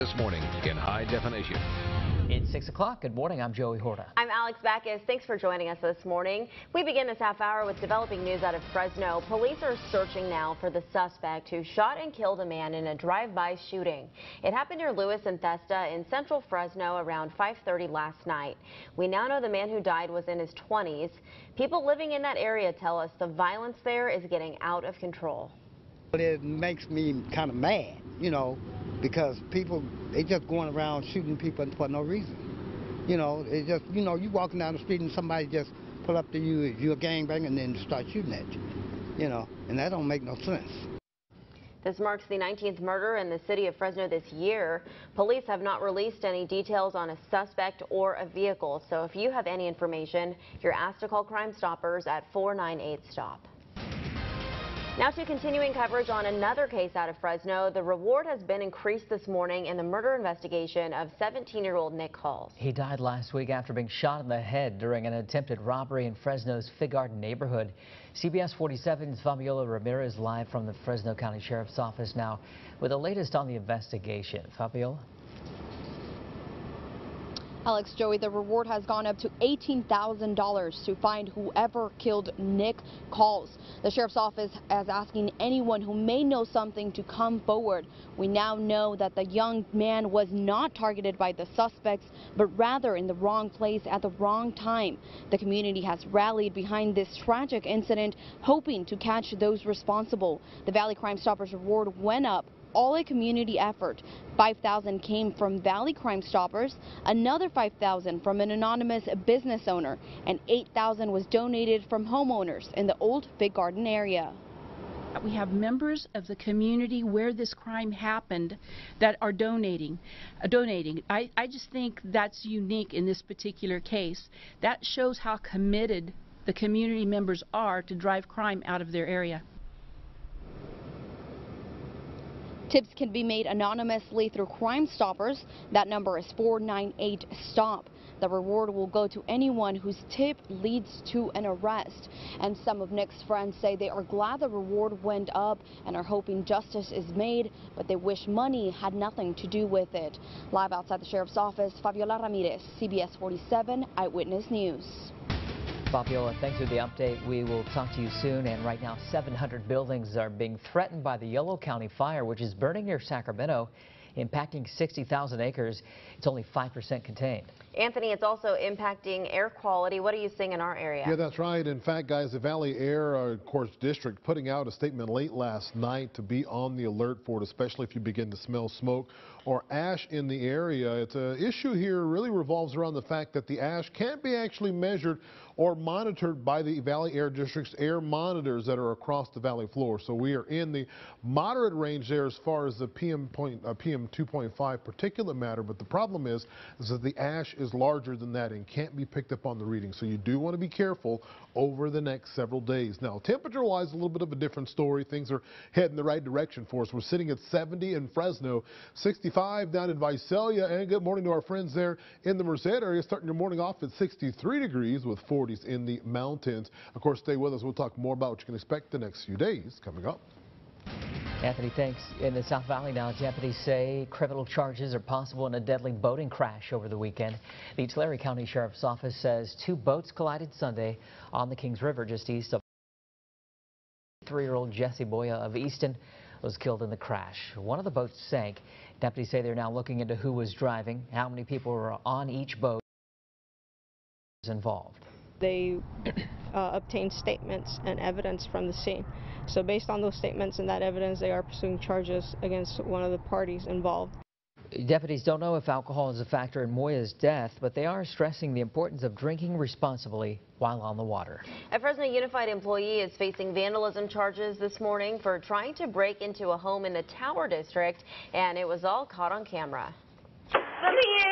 This morning in high definition. It's 6 o'clock. Good morning. I'm Joey Horta. I'm Alex Backus. Thanks for joining us this morning. We begin this half hour with developing news out of Fresno. Police are searching now for the suspect who shot and killed a man in a drive-by shooting. It happened near Lewis and Thesta in central Fresno around 5:30 last night. We now know the man who died was in his 20s. People living in that area tell us the violence there is getting out of control. It makes me kind of mad, because people, they just going around shooting people for no reason. It's just, you walking down the street and somebody just pull up to you, you're a gangbanger, and then start shooting at you, and that don't make no sense. This marks the 19th murder in the city of Fresno this year. Police have not released any details on a suspect or a vehicle, so if you have any information, you're asked to call Crime Stoppers at 498-STOP. Now to continuing coverage on another case out of Fresno. The reward has been increased this morning in the murder investigation of 17-year-old Nick Halls. He died last week after being shot in the head during an attempted robbery in Fresno's Fig Garden neighborhood. CBS 47's Fabiola Ramirez live from the Fresno County Sheriff's Office now with the latest on the investigation. Fabiola? Alex, Joey, the reward has gone up to $18,000 to find whoever killed Nick Halls. The sheriff's office is asking anyone who may know something to come forward. We now know that the young man was not targeted by the suspects, but rather in the wrong place at the wrong time. The community has rallied behind this tragic incident, hoping to catch those responsible. The Valley Crime Stoppers reward went up, all a community effort. $5,000 came from Valley Crime Stoppers, another $5,000 from an anonymous business owner, and $8,000 was donated from homeowners in the old Fig Garden area. We have members of the community where this crime happened that are donating. I just think that's unique in this particular case. That shows how committed the community members are to drive crime out of their area. Tips can be made anonymously through Crime Stoppers. That number is 498-STOP. The reward will go to anyone whose tip leads to an arrest. And some of Nick's friends say they are glad the reward went up and are hoping justice is made, but they wish money had nothing to do with it. Live outside the sheriff's office, Fabiola Ramirez, CBS 47 Eyewitness News. Fabiola, thanks for the update. We will talk to you soon. And right now, 700 buildings are being threatened by the Yolo County fire, which is burning near Sacramento, impacting 60,000 acres. It's only 5% contained. Anthony, it's also impacting air quality. What are you seeing in our area? Yeah, that's right. In fact, guys, the Valley Air District putting out a statement late last night to be on the alert for it, especially if you begin to smell smoke or ash in the area. It's an issue here really revolves around the fact that the ash can't be actually measured or monitored by the Valley Air District's air monitors that are across the valley floor. So we are in the moderate range there as far as the PM 2.5 particulate matter, but the problem is that the ash is larger than that and can't be picked up on the reading. So you do want to be careful over the next several days. Now, temperature-wise, a little bit of a different story. Things are heading the right direction for us. We're sitting at 70 in Fresno, 65 down in Visalia, and good morning to our friends there in the Merced area, starting your morning off at 63 degrees with 40s in the mountains. Of course, stay with us. We'll talk more about what you can expect the next few days coming up. Anthony, thanks. In the South Valley now, deputies say criminal charges are possible in a deadly boating crash over the weekend. The Tulare County Sheriff's Office says 2 boats collided Sunday on the Kings River just east of 3-year-old Jesse Boya of Easton was killed in the crash. One of the boats sank. Deputies say they're now looking into who was driving, how many people were on each boat involved. They obtained statements and evidence from the scene. So based on those statements and that evidence, they are pursuing charges against one of the parties involved. Deputies don't know if alcohol is a factor in Moya's death, but they are stressing the importance of drinking responsibly while on the water. A Fresno Unified employee is facing vandalism charges this morning for trying to break into a home in the Tower District, and it was all caught on camera. Let me in!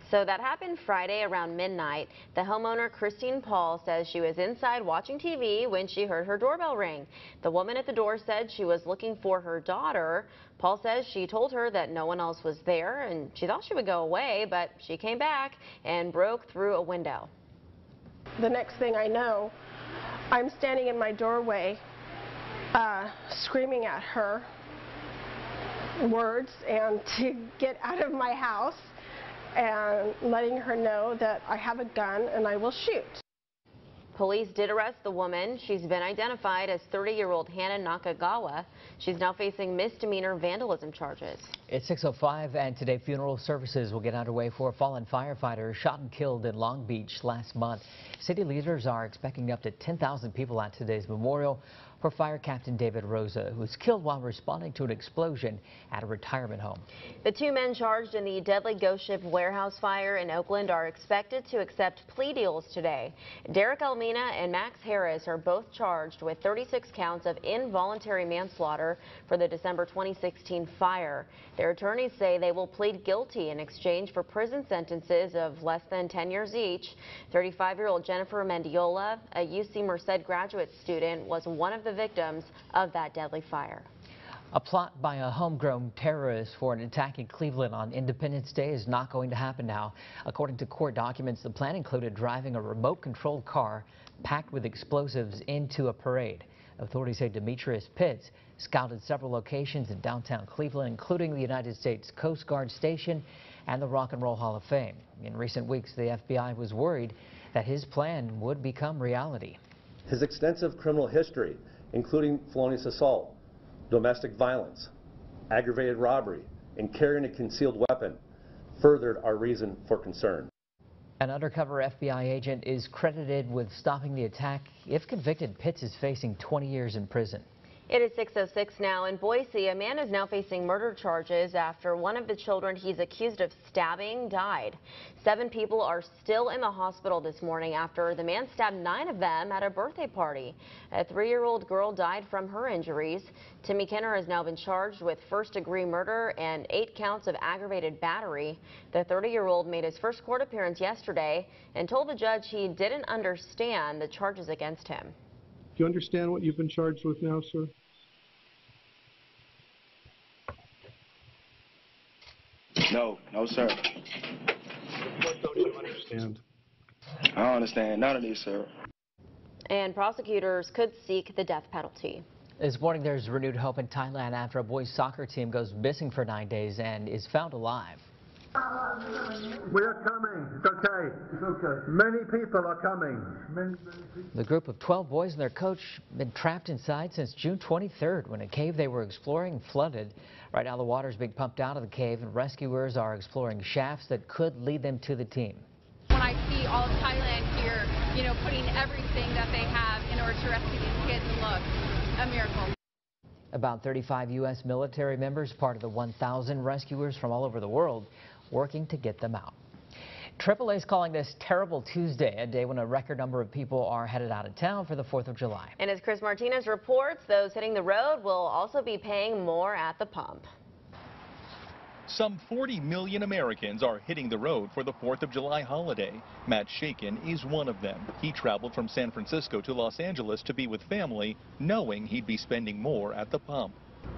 So that happened Friday around midnight. The homeowner, Christine Paul, says she was inside watching TV when she heard her doorbell ring. The woman at the door said she was looking for her daughter. Paul says she told her that no one else was there and she thought she would go away, but she came back and broke through a window. The next thing I know, I'm standing in my doorway screaming at her words and to get out of my house and letting her know that I have a gun and I will shoot. Police did arrest the woman. She's been identified as 30-year-old Hannah Nakagawa. She's now facing misdemeanor vandalism charges. It's 6:05, and today funeral services will get underway for a fallen firefighter shot and killed in Long Beach last month. City leaders are expecting up to 10,000 people at today's memorial for Fire Captain David Rosa, who was killed while responding to an explosion at a retirement home. The two men charged in the deadly ghost ship warehouse fire in Oakland are expected to accept plea deals today. Derek Almina and Max Harris are both charged with 36 counts of involuntary manslaughter for the December 2016 fire. Their attorneys say they will plead guilty in exchange for prison sentences of less than 10 years each. 35-year-old Jennifer Mendiola, a UC Merced graduate student, was one of the victims of that deadly fire. A plot by a homegrown terrorist for an attack in Cleveland on Independence Day is not going to happen now. According to court documents, the plan included driving a remote-controlled car packed with explosives into a parade. Authorities say Demetrius Pitts scouted several locations in downtown Cleveland, including the United States Coast Guard Station and the Rock and Roll Hall of Fame. In recent weeks, the FBI was worried that his plan would become reality. His extensive criminal history, including felonious assault, domestic violence, aggravated robbery, and carrying a concealed weapon, furthered our reason for concern. An undercover FBI agent is credited with stopping the attack. If convicted, Pitts is facing 20 years in prison. It is 6:06 now. In Boise, a man is now facing murder charges after one of the children he's accused of stabbing died. 7 people are still in the hospital this morning after the man stabbed 9 of them at a birthday party. A 3-year-old girl died from her injuries. Timmy Kenner has now been charged with first-degree murder and 8 counts of aggravated battery. The 30-year-old made his first court appearance yesterday and told the judge he didn't understand the charges against him. Do you understand what you've been charged with now, sir? No, sir. What don't you understand? I don't understand none of this, sir. And prosecutors could seek the death penalty. This morning, there's renewed hope in Thailand after a boys' soccer team goes missing for 9 days and is found alive. We are coming. It's okay. It's okay. Many people are coming. Many people. The group of 12 boys and their coach been trapped inside since June 23rd when a cave they were exploring flooded. Right now, the water is being pumped out of the cave, and rescuers are exploring shafts that could lead them to the team. When I see all of Thailand here, putting everything that they have in order to rescue these kids, look, a miracle. About 35 U.S. military members, part of the 1,000 rescuers from all over the world, working to get them out. AAA is calling this Terrible Tuesday, a day when a record number of people are headed out of town for the 4th of July. And as Chris Martinez reports, those hitting the road will also be paying more at the pump. Some 40 million Americans are hitting the road for the 4th of July holiday. Matt Shakin is one of them. He traveled from San Francisco to Los Angeles to be with family, knowing he'd be spending more at the pump.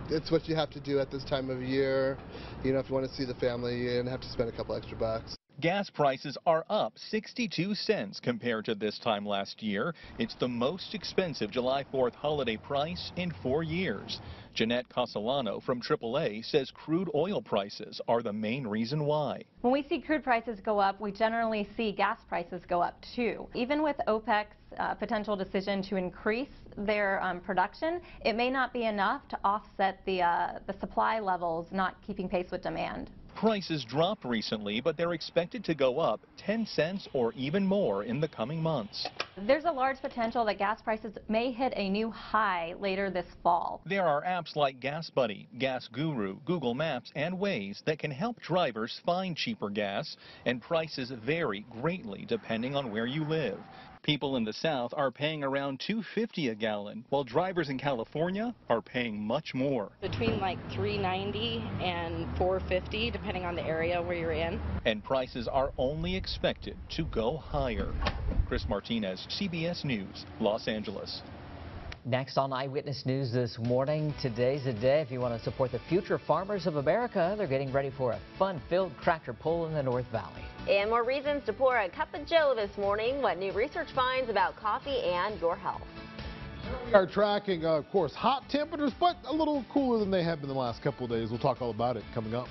It's what you have to do at this time of year. If you want to see the family and have to spend a couple extra bucks. Gas prices are up 62 cents compared to this time last year. It's the most expensive July 4th holiday price in 4 years. Jeanette Castellano from AAA says crude oil prices are the main reason why. When we see crude prices go up, we generally see gas prices go up too. Even with OPEC's potential decision to increase their production, it may not be enough to offset the supply levels not keeping pace with demand. Prices dropped recently, but they're expected to go up 10 cents or even more in the coming months. There's a large potential that gas prices may hit a new high later this fall. There are apps like Gas Buddy, Gas Guru, Google Maps, and Waze that can help drivers find cheaper gas, and prices vary greatly depending on where you live. People in the South are paying around $2.50 a gallon, while drivers in California are paying much more. Between like $3.90 and $4.50, depending on the area where you're in. And prices are only expected to go higher. Chris Martinez, CBS News, Los Angeles. Next on Eyewitness News this morning, today's the day if you want to support the future farmers of America. They're getting ready for a fun-filled tractor pull in the North Valley. And more reasons to pour a cup of joe this morning, what new research finds about coffee and your health. We are tracking, of course, hot temperatures, but a little cooler than they have been the last couple of days. We'll talk all about it coming up.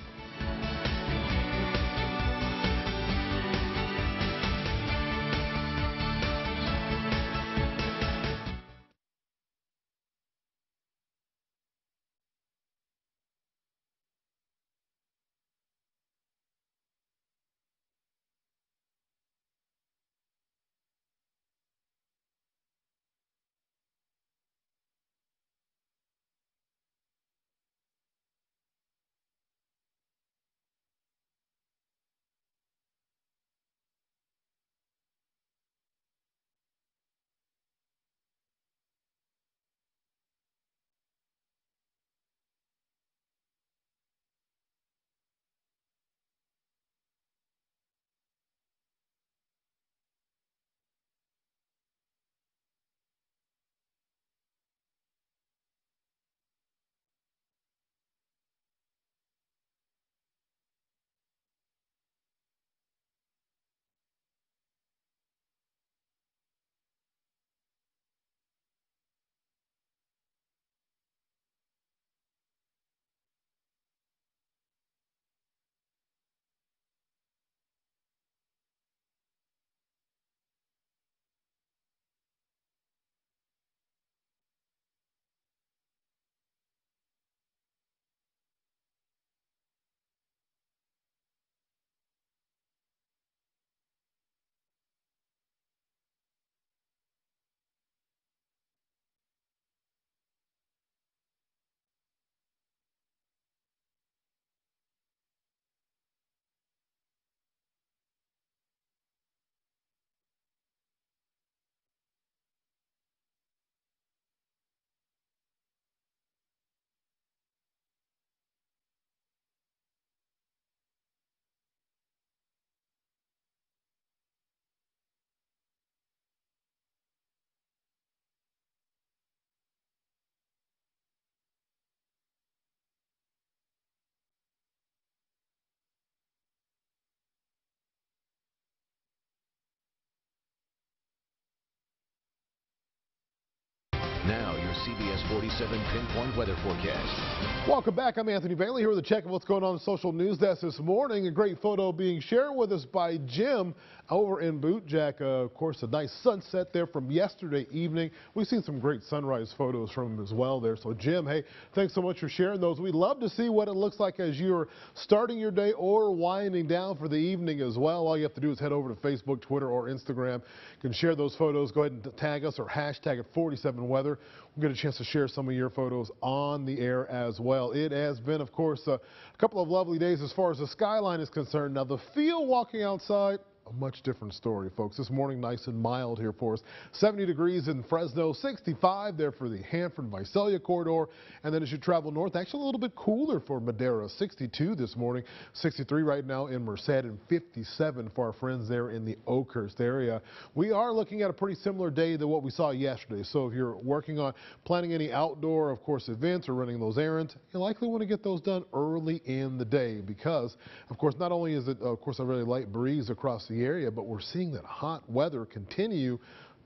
Now, your CBS 47 pinpoint weather forecast. Welcome back. I'm Anthony Bailey here with a check of what's going on in the social news desk this morning. A great photo being shared with us by Jim over in Boot Jack. Of course, a nice sunset there from yesterday evening. We've seen some great sunrise photos from him as well there. So, Jim, hey, thanks so much for sharing those. We'd love to see what it looks like as you're starting your day or winding down for the evening as well. All you have to do is head over to Facebook, Twitter, or Instagram. You can share those photos. Go ahead and tag us or hashtag it 47weather. We'll get a chance to share some of your photos on the air as well. It has been, of course, a couple of lovely days as far as the skyline is concerned. Now, the feel walking outside, a much different story, folks. This morning, nice and mild here for us. 70 degrees in Fresno, 65 there for the Hanford-Visalia corridor. And then as you travel north, actually a little bit cooler for Madera, 62 this morning, 63 right now in Merced, and 57 for our friends there in the Oakhurst area. We are looking at a pretty similar day to what we saw yesterday. So if you're working on planning any outdoor, of course, events or running those errands, you likely want to get those done early in the day because, of course, not only is it, of course, a really light breeze across the area, but we're seeing that hot weather continue,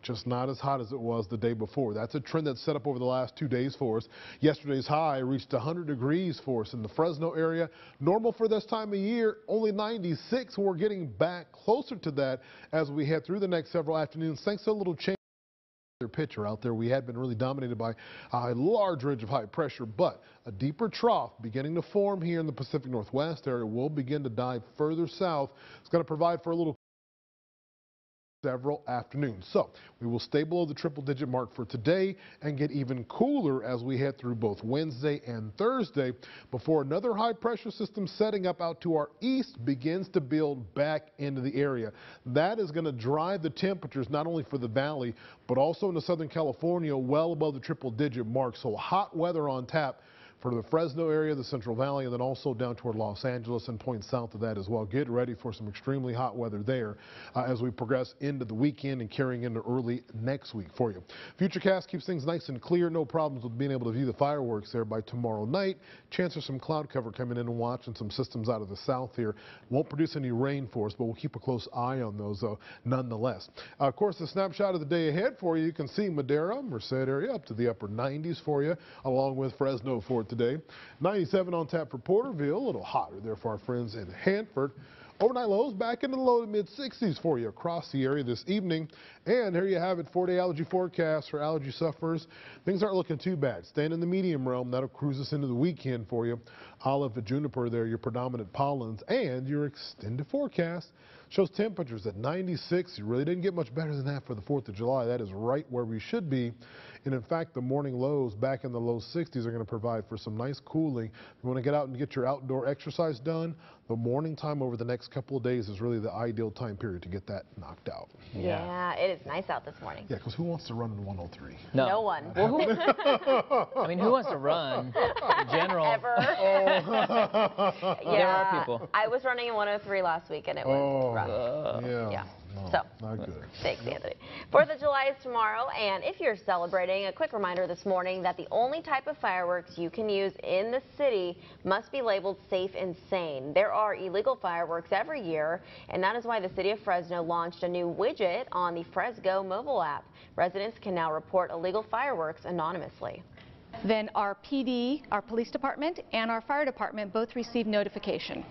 just not as hot as it was the day before. That's a trend that's set up over the last 2 days for us. Yesterday's high reached 100 degrees for us in the Fresno area. Normal for this time of year, only 96. We're getting back closer to that as we head through the next several afternoons, thanks to a little change. Picture out there. We had been really dominated by a large ridge of high pressure, but a deeper trough beginning to form here in the Pacific Northwest area will begin to dive further south. It's going to provide for a little several afternoons. So we will stay below the triple-digit mark for today and get even cooler as we head through both Wednesday and Thursday before another high-pressure system setting up out to our east begins to build back into the area. That is going to drive the temperatures not only for the valley but also into Southern California well above the triple-digit mark. So hot weather on tap for the Fresno area, the Central Valley, and then also down toward Los Angeles and points south of that as well. Get ready for some extremely hot weather there as we progress into the weekend and carrying into early next week for you. Futurecast keeps things nice and clear. No problems with being able to view the fireworks there by tomorrow night. Chance of some cloud cover coming in and watching some systems out of the south here. Won't produce any rain for us, but we'll keep a close eye on those nonetheless. Of course, the snapshot of the day ahead for you can see Madera, Merced area up to the upper 90s for you, along with Fresno for today. 97 on tap for Porterville, a little hotter there for our friends in Hanford. Overnight lows back into the low to mid 60s for you across the area this evening. And here you have it, 4-day allergy forecast for allergy sufferers. Things aren't looking too bad. Staying in the medium realm, that'll cruise us into the weekend for you. Olive to juniper there, your predominant pollens, and your extended forecast shows temperatures at 96. You really didn't get much better than that for the 4th of July. That is right where we should be. And in fact, the morning lows back in the low 60s are going to provide for some nice cooling. If you want to get out and get your outdoor exercise done, the morning time over the next couple of days is really the ideal time period to get that knocked out. Yeah, it is nice out this morning. Yeah, because who wants to run in 103? No one. I mean, who wants to run in general? Ever. Yeah, there are people. I was running in 103 last week and it was rough. Yeah. No, So, not good. thanks, Anthony. 4th of July is tomorrow, and if you're celebrating, a quick reminder this morning that the only type of fireworks you can use in the city must be labeled safe and sane. There are illegal fireworks every year, and that is why the city of Fresno launched a new widget on the Fresgo mobile app. Residents can now report illegal fireworks anonymously. Then our PD, our police department, and our fire department both receive notification.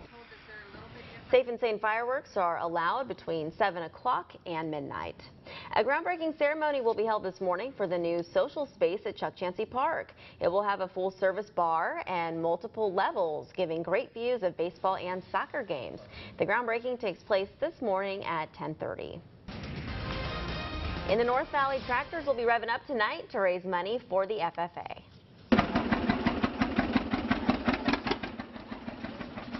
Safe and sane fireworks are allowed between 7 o'clock and midnight. A groundbreaking ceremony will be held this morning for the new social space at Chuck Chansey Park. It will have a full-service bar and multiple levels, giving great views of baseball and soccer games. The groundbreaking takes place this morning at 10:30. In the North Valley, tractors will be revving up tonight to raise money for the FFA.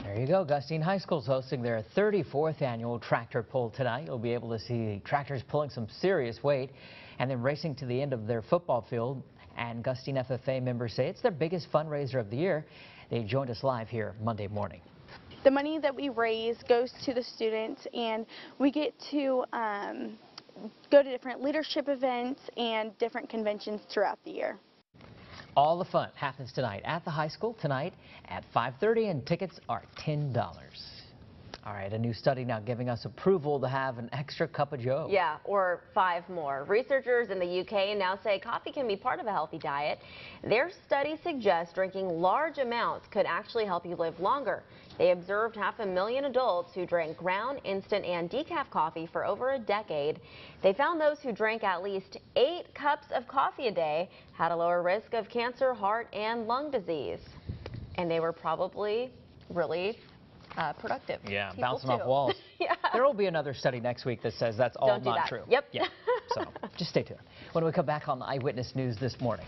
There you go. Gustine High School is hosting their 34th annual tractor pull tonight. You'll be able to see tractors pulling some serious weight and then racing to the end of their football field. And Gustine FFA members say it's their biggest fundraiser of the year. They joined us live here Monday morning. The money that we raise goes to the students, and we get to go to different leadership events and different conventions throughout the year. All the fun happens tonight at the high school tonight at 5:30, and tickets are $10. All right, a new study now giving us approval to have an extra cup of joe. Yeah, or 5 more. Researchers in the UK now say coffee can be part of a healthy diet. Their study suggests drinking large amounts could actually help you live longer. They observed 500,000 adults who drank ground, instant, and decaf coffee for over a decade. They found those who drank at least 8 cups of coffee a day had a lower risk of cancer, heart, and lung disease. And they were probably really productive. Yeah, people bouncing too. off walls. Yeah. There will be another study next week that says that's all Don't do not that. true. Yep. Yeah. So just stay tuned. When we come back on Eyewitness News this morning.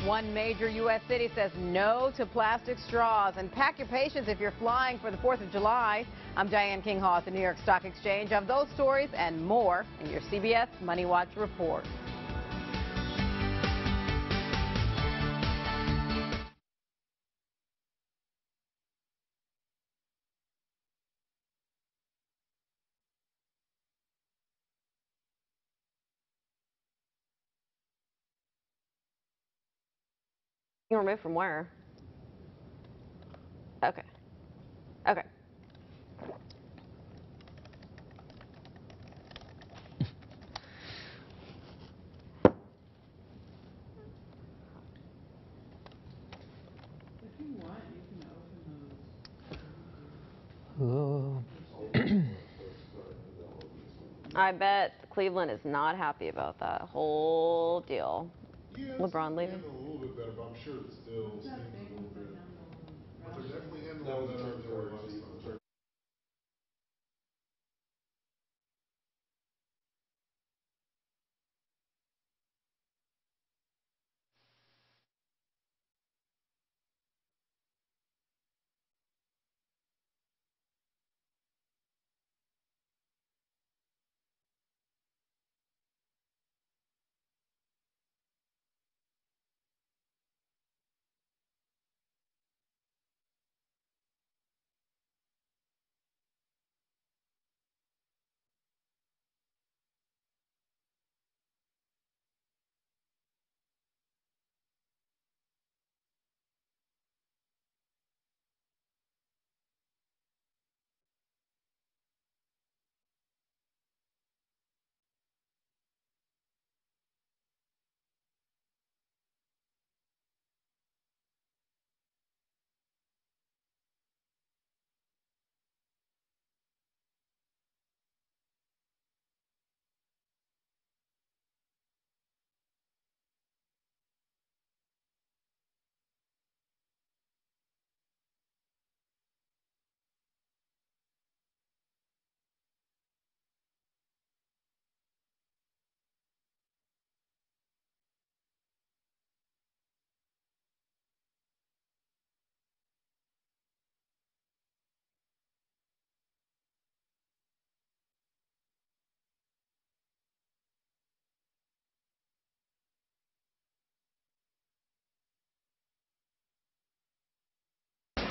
One major U.S. city says no to plastic straws, and pack your patience if you're flying for the 4th of July. I'm Diane King-Haw at the New York Stock Exchange. Of those stories and more in your CBS Money Watch report. You removed from where? Okay. Okay. Ooh. I bet Cleveland is not happy about that whole deal. Yeah, LeBron leaving. A little bit better, but I'm sure it still seems a little bit. But they're definitely handling it better than they were last time.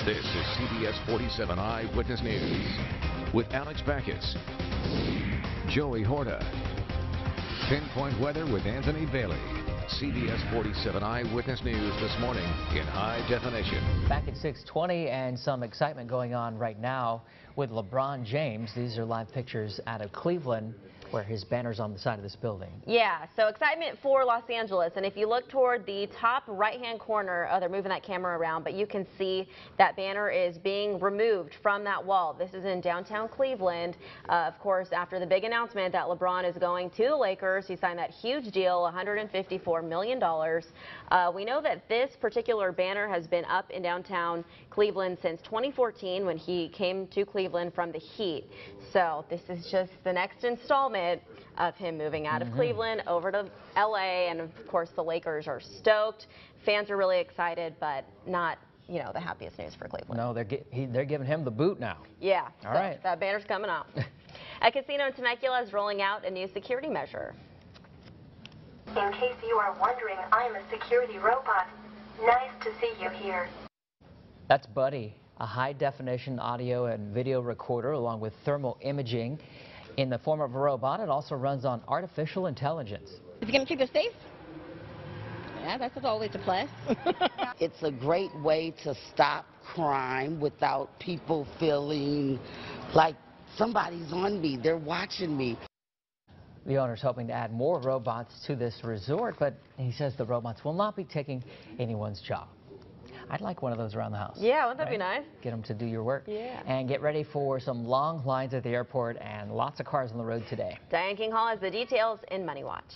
This is CBS 47 Eyewitness News with Alex Backus, Joey Horta. Pinpoint weather with Anthony Bailey. CBS 47 Eyewitness News this morning in high definition. Back at 6:20 and some excitement going on right now with LeBron James. These are live pictures out of Cleveland where his banner's on the side of this building. Yeah, so excitement for Los Angeles. And if you look toward the top right-hand corner, they're moving that camera around, but you can see that banner is being removed from that wall. This is in downtown Cleveland. Of course, after the big announcement that LeBron is going to the Lakers, he signed that huge deal, $154 million. We know that this particular banner has been up in downtown Cleveland since 2014 when he came to Cleveland from the Heat. So this is just the next installment of him moving out of Cleveland over to LA, and of course the Lakers are stoked. Fans are really excited, but not, the happiest news for Cleveland. No, they're giving him the boot now. Yeah. All right. That banner's coming out. A casino in Temecula is rolling out a new security measure. In case you are wondering, I'm a security robot. Nice to see you here. That's Buddy, a high-definition audio and video recorder along with thermal imaging. In the form of a robot, it also runs on artificial intelligence. Is it going to keep us safe? Yeah, that's always a plus. It's a great way to stop crime without people feeling like somebody's on me, they're watching me. The owner's hoping to add more robots to this resort, but he says the robots will not be taking anyone's job. I'd like one of those around the house. Yeah, wouldn't that be nice? Get them to do your work. Yeah. And get ready for some long lines at the airport and lots of cars on the road today. Diane King Hall has the details in Money Watch.